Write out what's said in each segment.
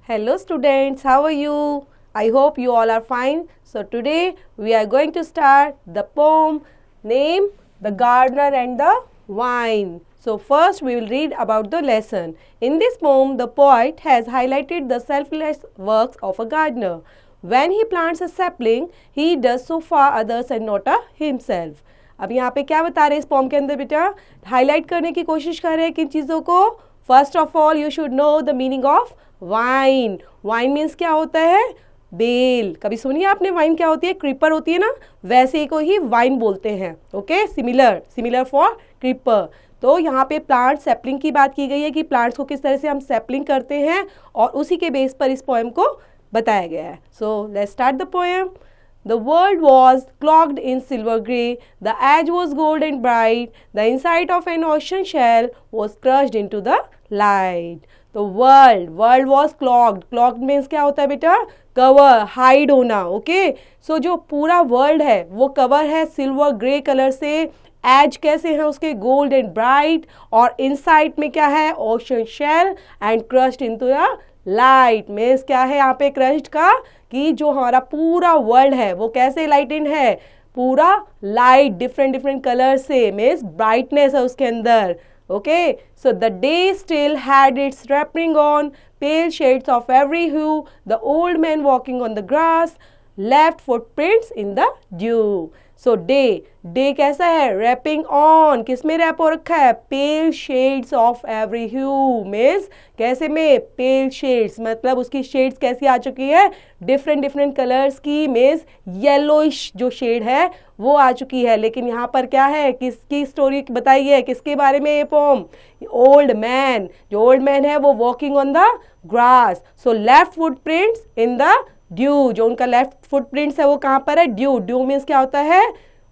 Hello students, how are you? I hope you all are fine. So today we are going to start the poem name The Gardener and the Vine. So first we will read about the lesson. In this poem the poet has highlighted the selfless works of a gardener. When he plants a sapling, he does so for others and not himself. अब यहाँ पे क्या बता रहे हैं इस pome के अंदर बेटा? हाईलाइट करने की कोशिश कर रहे हैं किन चीज़ों को? First of all you should know the meaning of wine. Wine means क्या होता है? बेल. कभी सुनिए आपने वाइन क्या होती है? क्रीपर होती है ना, वैसे को ही वाइन बोलते हैं. Okay, similar for creeper. तो यहाँ पे प्लांट सैपलिंग की बात की गई है कि प्लांट्स को किस तरह से हम सैपलिंग करते हैं और उसी के बेस पर इस पोएम को बताया गया है. So let's start the poem. The world was clogged in silver grey, the edge was gold and bright, the inside of an ocean shell was crushed into the light. तो world was clogged means क्या होता है बेटा? Cover, hide होना. Okay, so जो पूरा world है वो कवर है सिल्वर ग्रे कलर से. एज कैसे है उसके? Gold and bright. और इनसाइड में क्या है? Ocean shell and crushed into the light. Means क्या है यहाँ पे क्रश्ड का? कि जो हमारा पूरा वर्ल्ड है वो कैसे लाइटेंड है? पूरा लाइट डिफरेंट कलर से. मीन्स ब्राइटनेस है उसके अंदर. Okay, so the day still had it's wrapping on pale shades of every hue. The old man walking on the grass left footprints in the dew. So day कैसा है? Wrapping on. किस में wrap हो रखा है? Pale shades of every hue. Means कैसे में? पेल shades, मतलब उसकी शेड्स कैसी आ चुकी है? डिफरेंट कलर्स की. मीन्स येलोइश जो शेड है वो आ चुकी है. लेकिन यहाँ पर क्या है? किसकी स्टोरी बताई है? किसके बारे में ये पोम? Old man. जो ओल्ड मैन है वो walking on the grass. So left footprints in the due. जो उनका लेफ्ट फुटप्रिंट्स है वो कहाँ पर है? ड्यू मीन्स क्या होता है?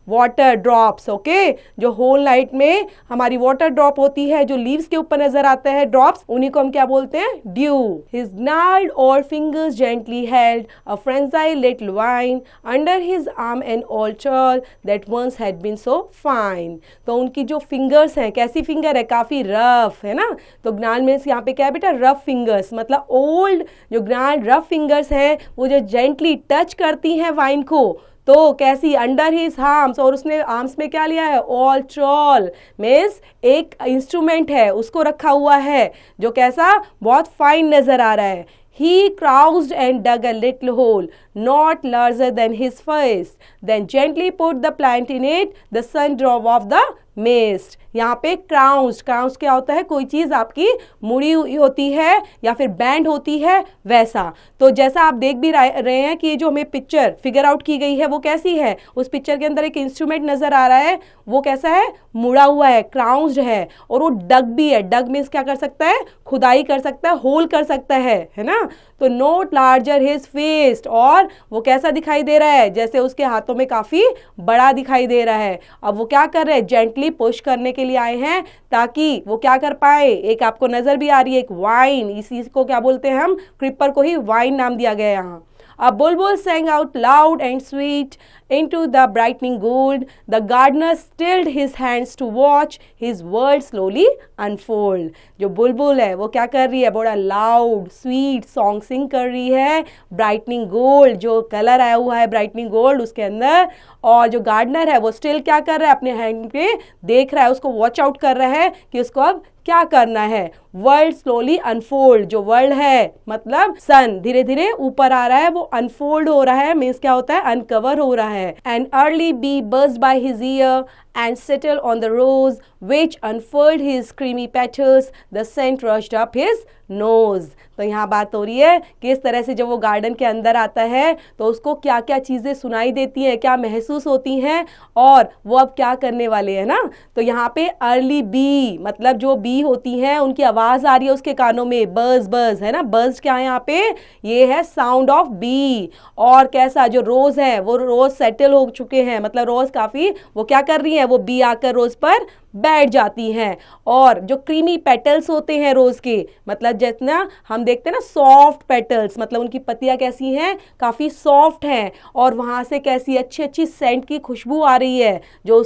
Water drops. ओके, जो होल नाइट में हमारी वाटर ड्रॉप होती है, जो लीव्स के ऊपर नजर आते हैं ड्रॉप्स, उन्हीं को हम क्या बोलते हैं? Due. His gnarled old fingers gently held a frenzied little vine under his arm an old trall that once had been so fine. तो उनकी जो फिंगर्स हैं, कैसी फिंगर है? काफी रफ है ना. तो gnarled मीन्स यहाँ पे क्या है बेटा? Rough fingers. मतलब ओल्ड जो gnarled रफ फिंगर्स हैं वो जो जेंटली टच करती हैं वाइन को, तो कैसी? Under his arms. और उसने आर्म्स में क्या लिया है? All troll. मीन्स एक इंस्ट्रूमेंट है उसको रखा हुआ है जो कैसा? बहुत फाइन नजर आ रहा है. He crouched and dug a little hole, not larger than his fist. Then gently put the plant in it. The sun drove off the mist. यहाँ पे क्राउस्ड क्या होता है? कोई चीज़ आपकी मुड़ी हुई होती है या फिर बैंड होती है, वैसा. तो जैसा आप देख भी रहे हैं कि ये जो हमें पिक्चर फिगर आउट की गई है वो कैसी है? उस पिक्चर के अंदर एक इंस्ट्रूमेंट नजर आ रहा है, वो कैसा है? मुड़ा हुआ है, क्राउस्ड है. और वो डग भी है. डग मीन्स क्या कर सकता है? खुदाई कर सकता है, होल कर सकता है ना. तो नोट लार्जर हिज फिस्ट. और वो कैसा दिखाई दे रहा है? जैसे उसके हाथों में काफी बड़ा दिखाई दे रहा है. अब वो क्या कर रहे हैं? जेंटली पुश करने के लिए आए हैं ताकि वो क्या कर पाए? एक आपको नजर भी आ रही है, एक वाइन. इसी को क्या बोलते हैं हम? क्रीपर को ही वाइन नाम दिया गया है यहाँ. A bulbul sang out loud and sweet into the brightening gold. The gardener stilled his hands to watch his world slowly unfold. जो बुलबुल है वो क्या कर रही है? बड़ा लाउड स्वीट सॉन्ग सिंग कर रही है. ब्राइटनिंग गोल्ड, जो कलर आया हुआ है ब्राइटनिंग गोल्ड उसके अंदर. और जो गार्डनर है वो स्टिल क्या कर रहा है? अपने हैंड पे देख रहा है, उसको वॉच आउट कर रहा है कि उसको अब क्या करना है. World slowly unfold. जो वर्ल्ड है मतलब सन धीरे धीरे ऊपर आ रहा है, वो अनफोल्ड हो रहा है. मीन्स क्या होता है? अनकवर हो रहा है. An early bee buzzed by his ear and settled on the rose which unfurled his creamy petals. The scent rushed up his nose. तो यहाँ बात हो रही है कि इस तरह से जब वो गार्डन के अंदर आता है तो उसको क्या क्या चीज़ें सुनाई देती हैं, क्या महसूस होती हैं, और वो अब क्या करने वाले हैं ना. तो यहाँ पे अर्ली बी मतलब जो बी होती हैं उनकी आवाज़ आ रही है उसके कानों में. बज है ना. बज क्या है यहाँ पे? ये है साउंड ऑफ बी. और कैसा? जो रोज़ है वो रोज़ सेटल हो चुके हैं. मतलब रोज़ काफ़ी वो क्या कर रही है? वो बी आकर रोज़ पर बैठ जाती हैं। और जो क्रीमी पेटल्स होते हैं रोज के, मतलब जितना हम देखते हैं ना सॉफ्ट पेटल्स, मतलब उनकी पत्तियां कैसी हैं, काफी सॉफ्ट हैं, और वहां से कैसी अच्छी अच्छी सेंट की खुशबू आ रही है जो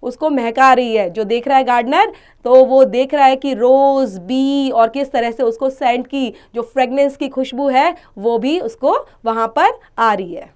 उसको महका रही है। जो देख रहा है गार्डनर, तो वो देख रहा है कि रोज बी और किस तरह से उसको सेंट की जो फ्रेगनेंस की खुशबू है वो भी उसको वहां पर आ रही है।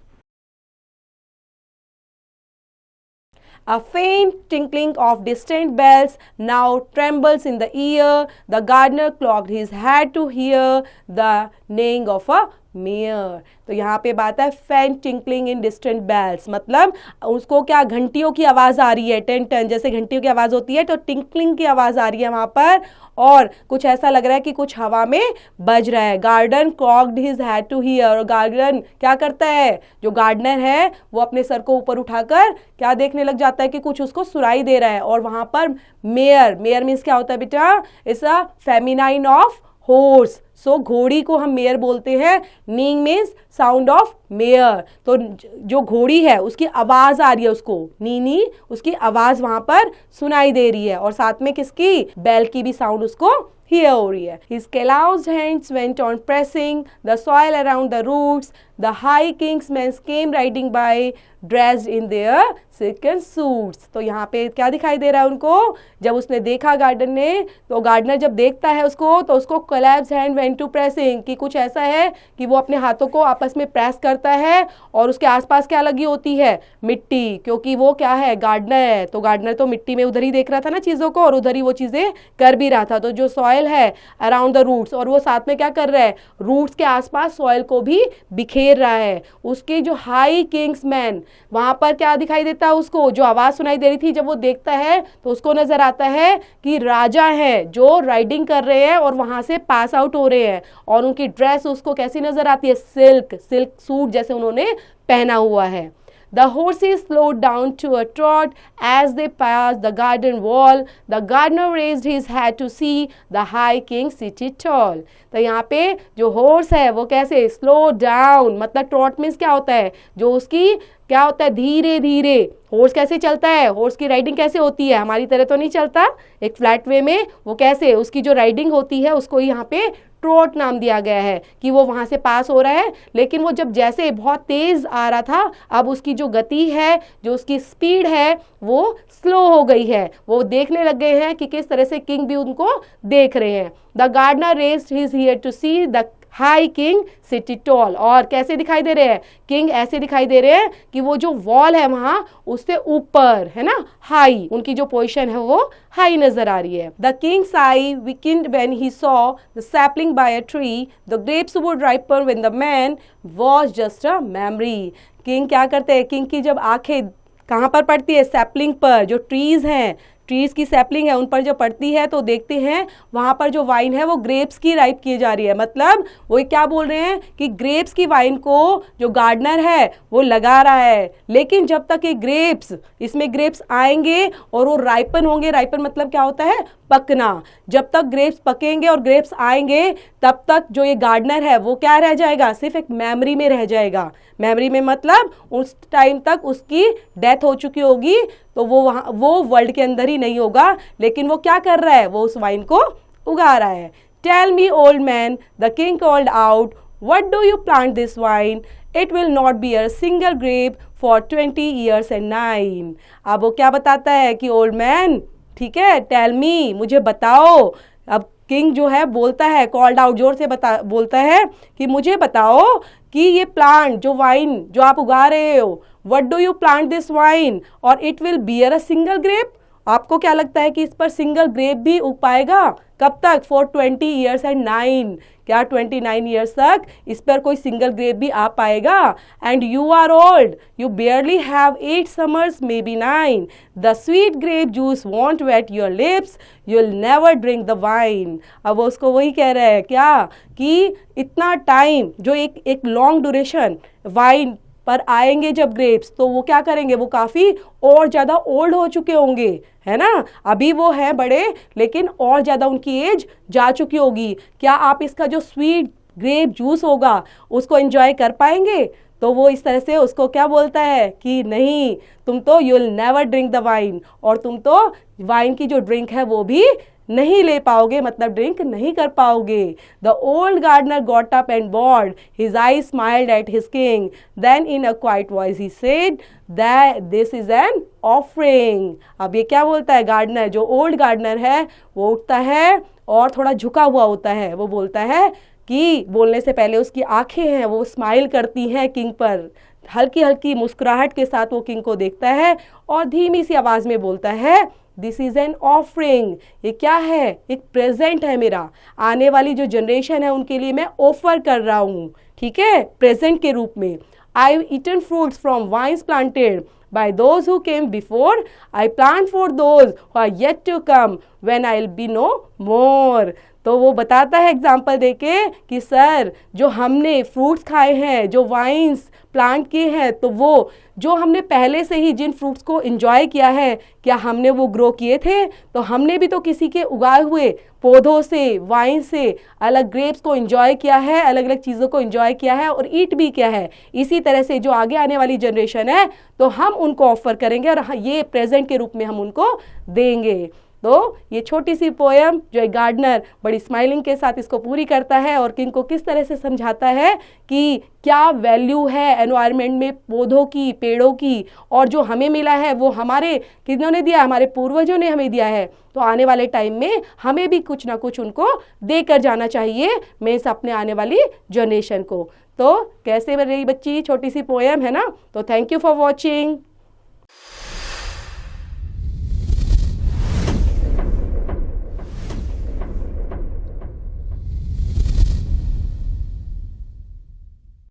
A faint tinkling of distant bells now trembles in the ear. The gardener cocked his head to hear the neighing of a mayor. तो यहाँ पे बात है फैन टिंकलिंग इन डिस्टेंट बेल्स, मतलब उसको क्या घंटियों की आवाज़ आ रही है, टन टन जैसे घंटियों की आवाज़ होती है, तो टिंकलिंग की आवाज़ आ रही है वहाँ पर, और कुछ ऐसा लग रहा है कि कुछ हवा में बज रहा है। Garden cocked his head to hear, और गार्डन क्या करता है, जो गार्डनर है वो अपने सर को ऊपर उठाकर क्या देखने लग जाता है कि कुछ उसको सुनाई दे रहा है। और वहाँ पर मेयर, मेयर मीन्स क्या होता है बेटा, it's a feminine of horse. So घोड़ी को हम मेयर बोलते हैं। Neigh means sound of mare. तो जो घोड़ी है उसकी आवाज आ रही है, उसको नीनी उसकी आवाज वहां पर सुनाई दे रही है, और साथ में किसकी, बैल की भी साउंड उसको हियर हो रही है। His calloused hands went on pressing the soil around the roots. The high kingsmen came riding by, dressed in their silken suits. तो यहाँ पे क्या दिखाई दे रहा है उनको, जब उसने देखा गार्डन ने, तो गार्डनर जब देखता है उसको, तो उसको collapsed hand went to pressing, कि कुछ ऐसा है कि वो अपने हाथों को आपस में प्रेस करता है, और उसके आसपास क्या लगी होती है, मिट्टी, क्योंकि वो क्या है, गार्डनर है। तो गार्डनर तो मिट्टी में उधर ही देख रहा था ना चीज़ों को, और उधर ही वो चीज़ें कर भी रहा था। तो जो सॉइल है अराउंड द रूट्स, और वो साथ में क्या कर रहा है, रूट्स के आसपास सॉइल को भी बिखेर रहा है। उसके जो हाई किंग्समैन, वहां पर क्या दिखाई देता है उसको, जो आवाज सुनाई दे रही थी, जब वो देखता है तो उसको नजर आता है कि राजा है जो राइडिंग कर रहे हैं और वहां से पास आउट हो रहे हैं, और उनकी ड्रेस उसको कैसी नजर आती है, सिल्क सूट जैसे उन्होंने पहना हुआ है। The horses slowed down to a trot as they passed the garden wall. The gardener raised his head to see the high king seated tall. तो यहाँ पे जो हॉर्स है वो कैसे स्लो डाउन, मतलब ट्रॉट मीन्स क्या होता है, जो उसकी क्या होता है, धीरे धीरे। हॉर्स कैसे चलता है, हॉर्स की राइडिंग कैसे होती है, हमारी तरह तो नहीं चलता एक फ्लैट वे में, वो कैसे उसकी जो राइडिंग होती है उसको यहाँ पे ट्रॉट नाम दिया गया है, कि वो वहां से पास हो रहा है। लेकिन वो जब जैसे बहुत तेज आ रहा था, अब उसकी जो गति है, जो उसकी स्पीड है, वो स्लो हो गई है। वो देखने लग गए हैं कि किस तरह से किंग भी उनको देख रहे हैं। The gardener raised his ear to see the high king city tall, और कैसे दिखाई दे रहे हैं, किंग ऐसे दिखाई दे रहे हैं कि वो जो वॉल है वहां उससे ऊपर है ना, हाई, उनकी जो पोजीशन है वो हाई नजर आ रही है। The Kings I weakened when he saw the sapling by a tree. The grapes would ripen when the man was just a memory. King क्या करते हैं, किंग की जब आंखें कहाँ पर पड़ती है, सैपलिंग पर, जो ट्रीज हैं, ट्रीज की सैपलिंग है उन पर जो पड़ती है, तो देखते हैं वहां पर जो वाइन है वो ग्रेप्स की राइप की जा रही है। मतलब वो क्या बोल रहे हैं कि ग्रेप्स की वाइन को जो गार्डनर है वो लगा रहा है, लेकिन जब तक ये ग्रेप्स, इसमें ग्रेप्स आएंगे और वो राइपन होंगे, राइपन मतलब क्या होता है, पकना, जब तक ग्रेप्स पकेंगे और ग्रेप्स आएंगे तब तक जो ये गार्डनर है वो क्या रह जाएगा, सिर्फ एक मेमोरी में रह जाएगा। मेमोरी में मतलब उस टाइम तक उसकी डेथ हो चुकी होगी, तो वो वहाँ वो वर्ल्ड के अंदर ही नहीं होगा, लेकिन वो क्या कर रहा है, वो उस वाइन को उगा रहा है। Tell me old man, the king called out, what do you plant this vine, it will not bear single grape for 20 years and 9। अब वो क्या बताता है कि ओल्ड मैन, ठीक है, टेल मी, मुझे बताओ। अब किंग जो है बोलता है, कॉल्ड आउट, जोर से बोलता है कि मुझे बताओ कि ये प्लांट, जो वाइन जो आप उगा रहे हो, what do you plant this vine और it will bear a single grape, आपको क्या लगता है कि इस पर सिंगल ग्रेप भी उग पाएगा, कब तक, फॉर 20 years and 9, क्या 29 ईयर्स तक इस पर कोई सिंगल ग्रेप भी आ पाएगा। And you are old, you barely have 8 summers, maybe 9, the sweet grape juice won't wet your lips, you will never drink the wine. अब उसको वही कह रहे हैं क्या, कि इतना टाइम, जो एक लॉन्ग ड्यूरेशन वाइन पर आएंगे जब ग्रेप्स, तो वो क्या करेंगे, वो काफ़ी और ज़्यादा ओल्ड हो चुके होंगे, है ना, अभी वो हैं बड़े लेकिन और ज़्यादा उनकी एज जा चुकी होगी, क्या आप इसका जो स्वीट ग्रेप जूस होगा उसको एंजॉय कर पाएंगे। तो वो इस तरह से उसको क्या बोलता है कि नहीं, तुम तो you will never drink the wine, और तुम तो वाइन की जो ड्रिंक है वो भी नहीं ले पाओगे, मतलब ड्रिंक नहीं कर पाओगे। The old gardener got up and bowed, his eye smiled at his king, then in a quiet voice he said that this is an offering. अब ये क्या बोलता है गार्डनर, जो ओल्ड गार्डनर है वो उठता है और थोड़ा झुका हुआ होता है, वो बोलता है कि बोलने से पहले उसकी आंखें हैं वो स्माइल करती हैं किंग पर, हल्की हल्की मुस्कुराहट के साथ वो किंग को देखता है और धीमी सी आवाज़ में बोलता है दिस इज़ एन ऑफरिंग, ये क्या है, एक प्रेजेंट है मेरा, आने वाली जो जनरेशन है उनके लिए मैं ऑफर कर रहा हूँ, ठीक है, प्रेजेंट के रूप में। I have eaten fruits from vines planted by those who came before, I plant for those who are yet to come when I will be no more। तो वो बताता है एग्जाम्पल देके कि सर जो हमने फ्रूट्स खाए हैं, जो वाइन्स प्लांट किए हैं, तो वो जो हमने पहले से ही जिन फ्रूट्स को एंजॉय किया है, क्या हमने वो ग्रो किए थे? तो हमने भी तो किसी के उगाए हुए पौधों से, वाइन से अलग ग्रेप्स को एंजॉय किया है, अलग अलग चीज़ों को एंजॉय किया है और ईट भी किया है। इसी तरह से जो आगे आने वाली जनरेशन है तो हम उनको ऑफर करेंगे और ये प्रेजेंट के रूप में हम उनको देंगे। तो ये छोटी सी पोएम जो एक गार्डनर बड़ी स्माइलिंग के साथ इसको पूरी करता है और किंग को किस तरह से समझाता है कि क्या वैल्यू है एनवायरनमेंट में पौधों की, पेड़ों की, और जो हमें मिला है वो हमारे किन्होंने दिया, हमारे पूर्वजों ने हमें दिया है, तो आने वाले टाइम में हमें भी कुछ ना कुछ उनको देकर जाना चाहिए, मीन्स अपने आने वाली जनरेशन को। तो कैसे रही बच्ची, छोटी सी पोएम है ना। तो थैंक यू फॉर वॉचिंग।